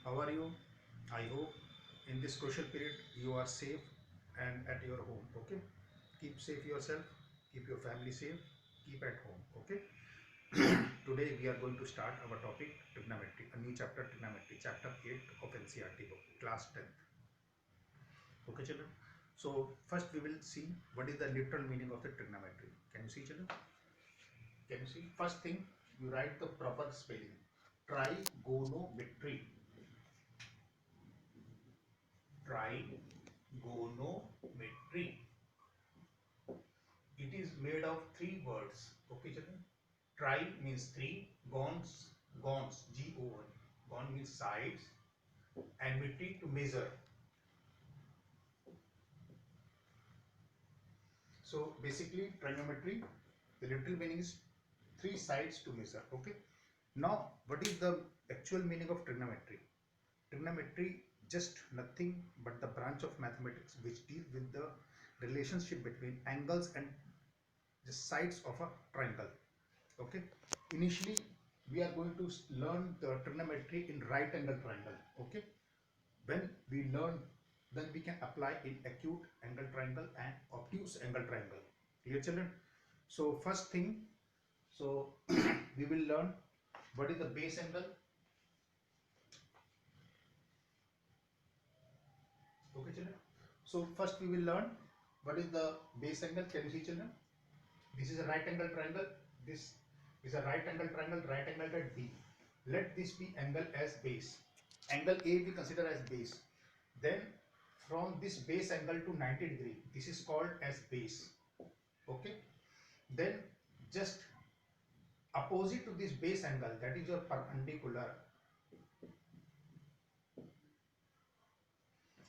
How are you? I hope in this crucial period you are safe and at your home. Okay, keep safe yourself, keep your family safe, keep at home. Okay. Today we are going to start our topic trigonometry, a new chapter trigonometry, chapter 8 of NCERT book, class 10th. Okay, children. So first we will see what is the literal meaning of the trigonometry. Can you see, children? Can you see? First thing, you write the proper spelling. Trigonometry. Trigonometry. It is made of three words. Okay, children. Tri means three. Gons, G-O-N. Gon means sides. And metry to measure. So basically, trigonometry, the literal meaning is three sides to measure. Okay. Now, what is the actual meaning of trigonometry? Trigonometry just nothing but the branch of mathematics which deals with the relationship between angles and the sides of a triangle. Okay, initially we are going to learn the trigonometry in right angle triangle. Okay, when we learn, then we can apply in acute angle triangle and obtuse angle triangle. Clear, children? So first thing, so we will learn what is the base angle. Okay, children. So first we will learn what is the base angle. Can you see, children? This is a right angle triangle. This is a right angle triangle. Right angle at B. Let this be angle as base. Angle A we consider as base. Then from this base angle to 90°, this is called as base. Okay. Then just opposite to this base angle, that is your perpendicular,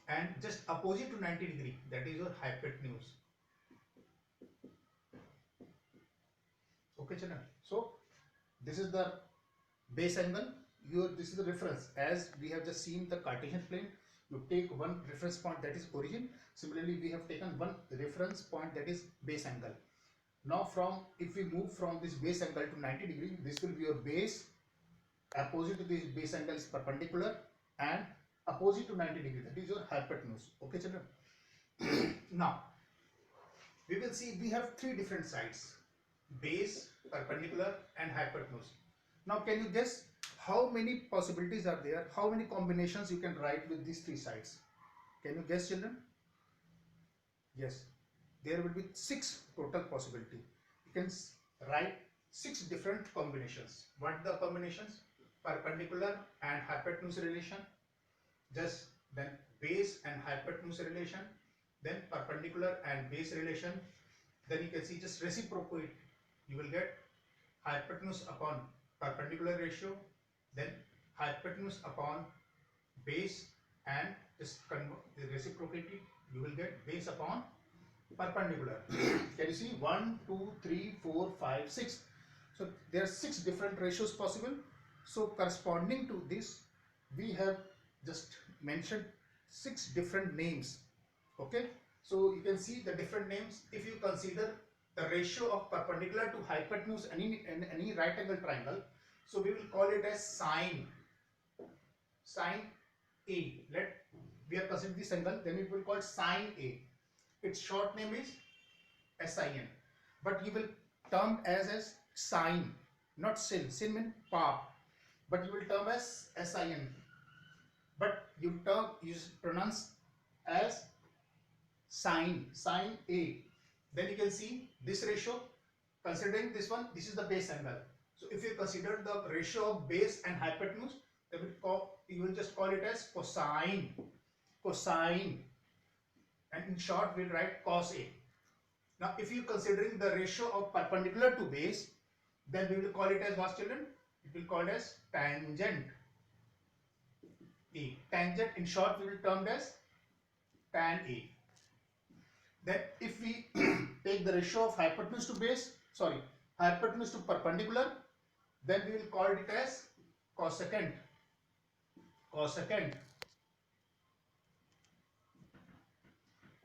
and just opposite to 90°, that is your hypotenuse. Okay, children. So this is the base angle. This is the reference. As we have just seen the Cartesian plane, you take one reference point, that is origin. Similarly, we have taken one reference point, that is base angle. Now if we move from this base angle to 90°, this will be your base. Opposite to this base angle is perpendicular, and opposite to 90°, that is your hypotenuse. Okay, children. Now we will see we have three different sides: base, perpendicular, and hypotenuse. Now can you guess how many possibilities are there? How many combinations you can write with these three sides? Can you guess, children? Yes, there will be six total possibility. You can write six different combinations. What are the combinations? Perpendicular and hypotenuse relation, just then base and hypotenuse relation, then perpendicular and base relation. Then you can see just reciprocate. You will get hypotenuse upon perpendicular ratio, then hypotenuse upon base, and just reciprocate it, you will get base upon perpendicular. Can you see 1, 2, 3, 4, 5, 6? So there are 6 different ratios possible. So corresponding to this, we have just mentioned 6 different names. Okay, so you can see the different names. If you consider the ratio of perpendicular to hypotenuse in any right angle triangle, so we will call it as sine A. Let we are considering this angle, then it will call sine A. Its short name is SIN, but you will term as sine, not sin. Sin means pop, but you will term as SIN, but you pronounce as sine A. Then you can see this ratio. Considering this one, this is the base angle. So if you consider the ratio of base and hypotenuse, then you will just call it as cosine. And in short we'll write cos A. Now if you considering the ratio of perpendicular to base, then we will call it as what, children? It will call as tangent A. Tangent, in short, we will term as tan A. Then if we take the ratio of hypotenuse to base, hypotenuse to perpendicular, then we will call it as cosecant.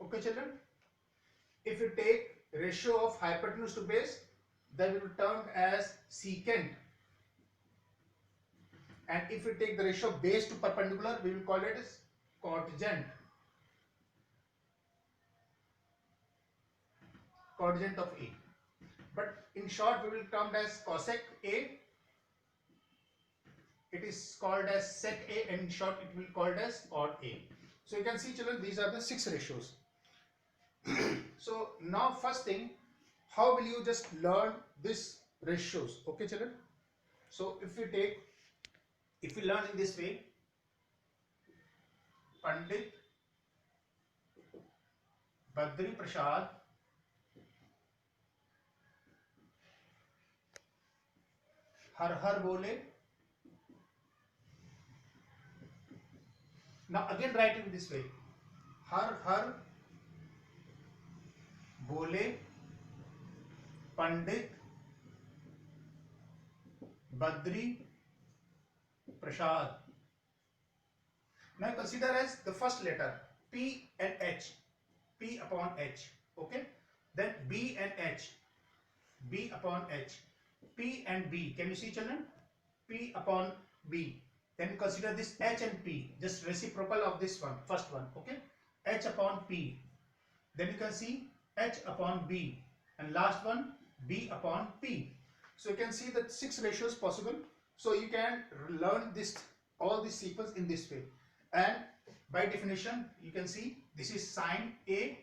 Okay, children. If you take ratio of hypotenuse to base, then we will term as secant. And if we take the ratio base to perpendicular, we will call it as cotangent. Cotangent of A. But in short, we will term as cosec A. It is called as sec A, and in short, it will be called as cot A. So you can see, children, these are the 6 ratios. So now first thing, how will you just learn these ratios? Okay, children. So if we learn in this way, Pandit Badri Prasad हर हर बोले. Now again write it this way, हर हर बोले Pandit Badri Prasad. Now consider as the first letter P and H, P upon H, okay. Then B and H, B upon H, P and B. Can you see, children? P upon B. Then consider this H and P, just reciprocal of this one, first one, okay. H upon P. Then you can see H upon B, and last one B upon P. So you can see that 6 ratios possible. So you can learn this, all this sequence in this way. And by definition, you can see this is sine A,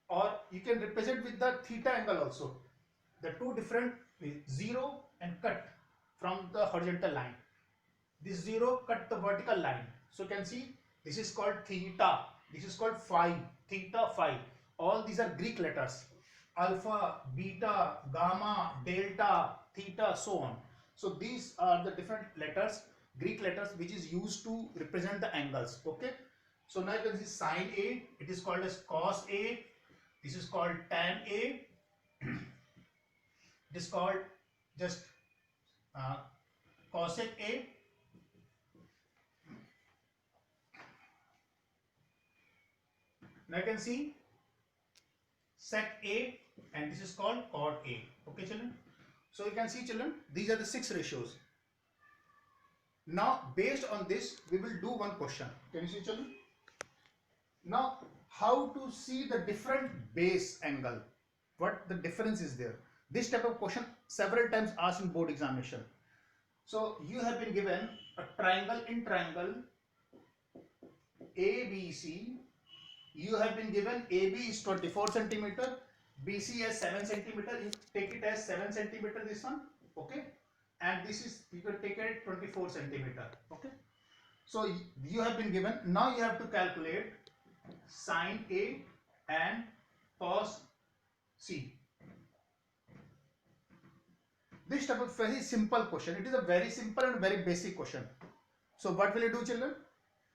or you can represent with the theta angle also. The two different 0 and cut from the horizontal line. This 0 cut the vertical line. So you can see this is called theta. This is called phi. Theta, phi. All these are Greek letters. Alpha, beta, gamma, delta, theta, so on. So these are the different letters, Greek letters, which is used to represent the angles. Okay. So now you can see sine A. It is called as cos A. This is called tan A. It is called just cosec A. Now you can see sec A, and this is called cot A. Okay, children. So you can see, children, these are the 6 ratios. Now based on this, we will do one question. Can you see, children? Now how to see the different base angle? What the difference is there? This type of question several times asked in board examination. So you have been given a triangle. In triangle ABC, you have been given AB is 24 centimeter, BC as 7 centimeter. You take it as 7 centimeter, this one, okay, and this is, you can take it 24 centimeter, okay. So you have been given, now you have to calculate sine A and cos C. This type of very simple question. It is a very simple and very basic question. So what will you do, children?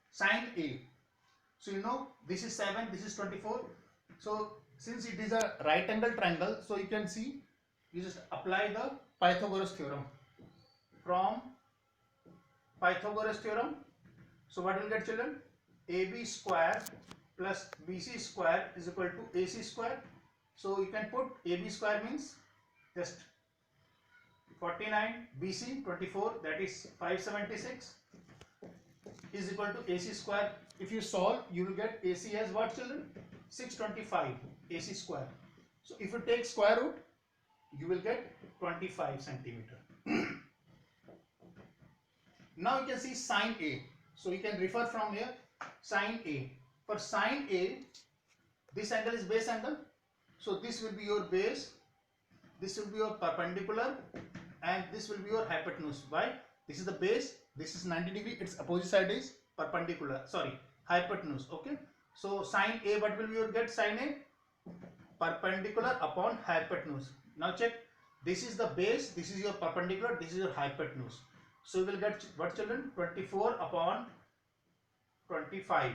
Sine A. So you know this is 7, this is 24. So since it is a right angle triangle, so you can see, you just apply the Pythagoras theorem. From Pythagoras theorem, so what will get, children? AB square plus BC square is equal to AC square. So you can put AB square means just 49, BC 24, that is 576, is equal to AC square. If you solve, you will get AC as what, children? 625 AC square. So if you take square root, you will get 25 centimeter. Now you can see sine A. So you can refer from here, sine A. For sine A, this angle is base angle. So this will be your base, this will be your perpendicular, and this will be your hypotenuse. Why? This is the base, this is 90 degree, its opposite side is perpendicular, sorry, hypotenuse, okay. So sine A, what will you get? Sine A, perpendicular upon hypotenuse. Now check, this is the base, this is your perpendicular, this is your hypotenuse. So you will get what, children? 24 upon 25.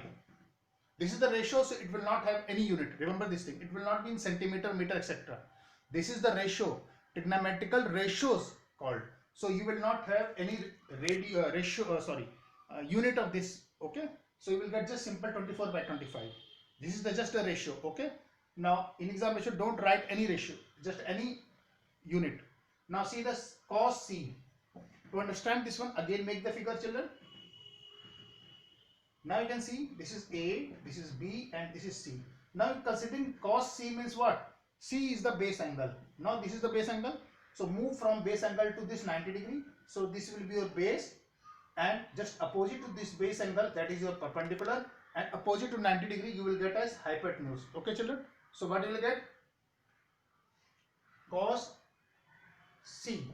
This is the ratio, so it will not have any unit. Remember this thing, it will not be in centimeter, meter, etc. This is the ratio, trigonometrical ratios called. So you will not have any unit of this, okay. So you will get just simple 24 by 25. This is just a ratio, okay. Now in examination, don't write any ratio, just any unit. Now see this cos C. To understand this one, again make the figure, children. Now you can see this is A, this is B, and this is C. Now considering cos C means what? C is the base angle. Now this is the base angle. So move from base angle to this 90 degree. So this will be your base, and just opposite to this base angle, that is your perpendicular, and opposite to 90 degree you will get as hypotenuse. Okay children. So what you will get? Cos C.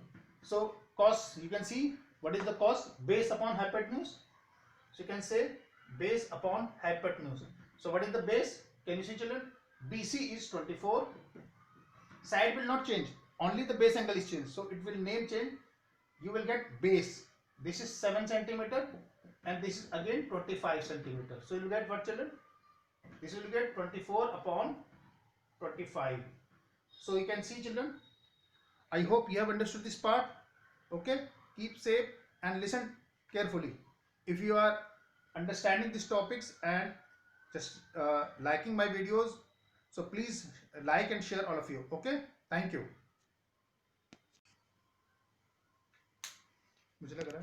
So cos, you can see what is the cos? Base upon hypotenuse. So you can say base upon hypotenuse. So what is the base? Can you see children? BC is 24. Side will not change. Only the base angle is changed. So it will name change. You will get base. This is 7 centimeter and this is again 25 centimeter. So you will get what children? This will get 24 upon 25. So you can see children. I hope you have understood this part. Okay. Keep safe and listen carefully. If you are understanding these topics and just liking my videos, so please like and share all of you. Okay, thank you.